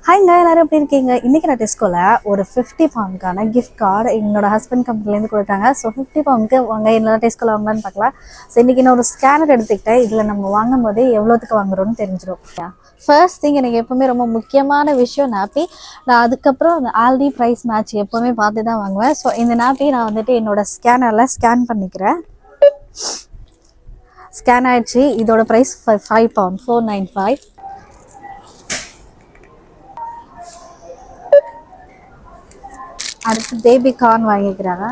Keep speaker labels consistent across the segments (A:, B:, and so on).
A: ஹாய்ங்க, எல்லாரும் எப்படி இருக்கீங்க? இன்றைக்கி நான் டெஸ்கோவில் ஒரு 50 பவுண்டுக்கான கிஃப்ட் கார்டு என்னோட ஹஸ்பண்ட் கம்பெனிலேருந்து கொடுத்தாங்க. ஸோ 50 பவுண்டுக்கு வாங்க என்னோட டெஸ்கோவில் வாங்கலான்னு பார்க்கலாம். ஸோ இன்றைக்கி நான் ஒரு ஸ்கேனர் எடுத்துக்கிட்டேன். இதில் நம்ம வாங்கும் போதே எவ்வளோத்துக்கு வாங்குறோன்னு தெரிஞ்சிடும். ஃபர்ஸ்ட் திங், எனக்கு எப்போவுமே ரொம்ப முக்கியமான விஷயம் நாப்பி. நான் அதுக்கப்புறம் அந்த ஆல்டி ப்ரைஸ் மேட்ச் எப்போவுமே பார்த்து தான் வாங்குவேன். ஸோ இந்த நாப்பி நான் வந்துட்டு என்னோட ஸ்கேனரில் ஸ்கேன் பண்ணிக்கிறேன். ஸ்கேன் ஆகிடுச்சு. இதோட ப்ரைஸ் 5 பவுண்ட், 495. அடுத்து பேபி கார்ன் வாங்கிக்கிறாங்க.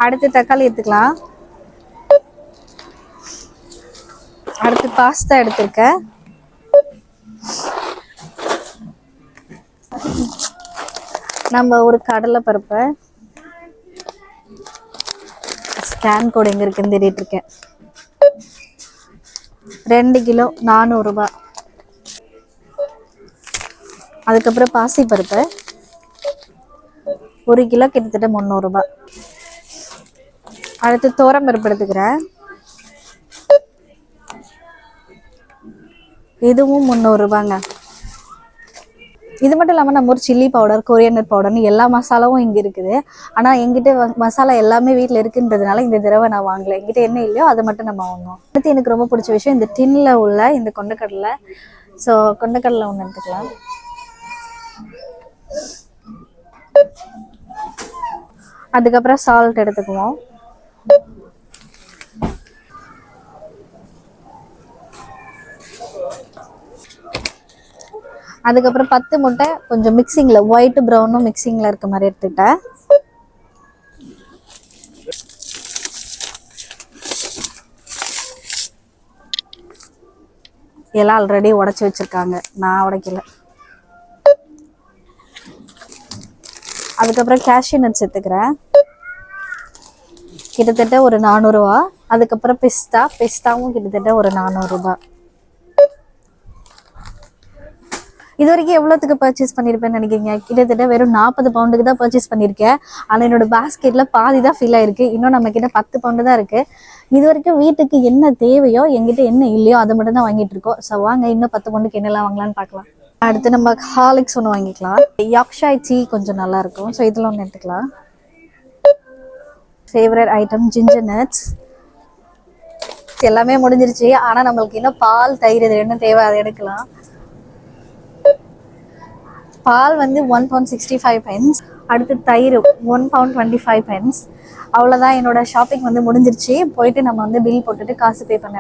A: அடுத்து தக்காளி எடுத்துக்கலாம். அடுத்து பாஸ்தா எடுத்திருக்கேன். நம்ம ஒரு கடலை பருப்பை ஸ்கேன் கோடு எங்கே இருக்குன்னு தேடிட்டு இருக்கேன். 2 கிலோ 400 ரூபாய். அதுக்கப்புறம் பாசி பருப்பு 1 கிலோ கிட்டத்தட்ட 300 ரூபாய். அடுத்து தோரம் பருப்பு எடுத்துக்கிறேன். இதுவும் 300 ரூபாங்க. இது மட்டும் இல்லாமல் நம்ம ஒரு சில்லி பவுடர், கொரியண்டர் பவுடர்னு எல்லா மசாலாவும் இங்கே இருக்குது. ஆனால் எங்கிட்ட மசாலா எல்லாமே வீட்டில் இருக்குன்றதுனால இந்த தடவை நான் வாங்கலை. எங்கிட்ட என்ன இல்லையோ அதை மட்டும் நம்ம வாங்குவோம். அடுத்து எனக்கு ரொம்ப பிடிச்ச விஷயம் இந்த டின்னில் உள்ள இந்த கொண்டைக்கடலை. ஸோ கொண்டைக்கடலை ஒன்று எடுத்துக்கலாம். அதுக்கப்புறம் சால்ட் எடுத்துக்குவோம். அதுக்கப்புறம் 10 முட்டை கொஞ்சம் மிக்சிங்கில் ஒயிட் ப்ரௌனும் மிக்சிங்கில் இருக்க மாதிரி எடுத்துக்கிட்டேன். எல்லாம் ஆல்ரெடி உடச்சி வச்சுருக்காங்க, நான் உடைக்கல. அதுக்கப்புறம் கேஷ்யூ நட்ஸ் எடுத்துக்கிறேன். கிட்டத்தட்ட ஒரு 400 ரூபா. அதுக்கப்புறம் பிஸ்தாவும் கிட்டத்தட்ட ஒரு 400 ரூபாய். இது வரைக்கும் எவ்வளோத்துக்கு பர்ச்சேஸ் பண்ணியிருப்பேன்னு நினைக்கிறீங்க? கிட்டத்தட்ட வெறும் 40 பவுண்டுக்கு தான் பர்ச்சேஸ் பண்ணியிருக்கேன். ஆனால் என்னோட பேஸ்கெட்டில் பாதி தான் ஃபில் ஆயிருக்கு. இன்னும் நம்ம கிட்ட 10 பவுண்டு தான் இருக்குது. இது வரைக்கும் வீட்டுக்கு என்ன தேவையோ, எங்கிட்ட என்ன இல்லையோ அதை மட்டும் தான் வாங்கிட்டு இருக்கோம். ஸோ வாங்க இன்னும் 10 பவுண்டுக்கு என்னெல்லாம் வாங்கலான்னு பார்க்கலாம். அடுத்து நம்ம ஹார்லிக்ஸ் ஒன்று வாங்கிக்கலாம். யாக்ஷாய் டீ கொஞ்சம் நல்லா இருக்கும். ஸோ இதில் ஒன்று எடுத்துக்கலாம். Favourite item ginger nuts. எல்லாமே முடிஞ்சிருச்சு. ஆனால் நம்மளுக்கு இன்னும் பால், தயிர் இது ரெண்டும் தேவை, அதை எடுக்கலாம். பால் வந்து 1 pound 65 pence. அடுத்து தயிர் 1 pound 25 pence. அவ்வளோதான், என்னோட ஷாப்பிங் வந்து முடிஞ்சிருச்சு. போயிட்டு நம்ம வந்து பில் போட்டுட்டு காசு பே பண்ண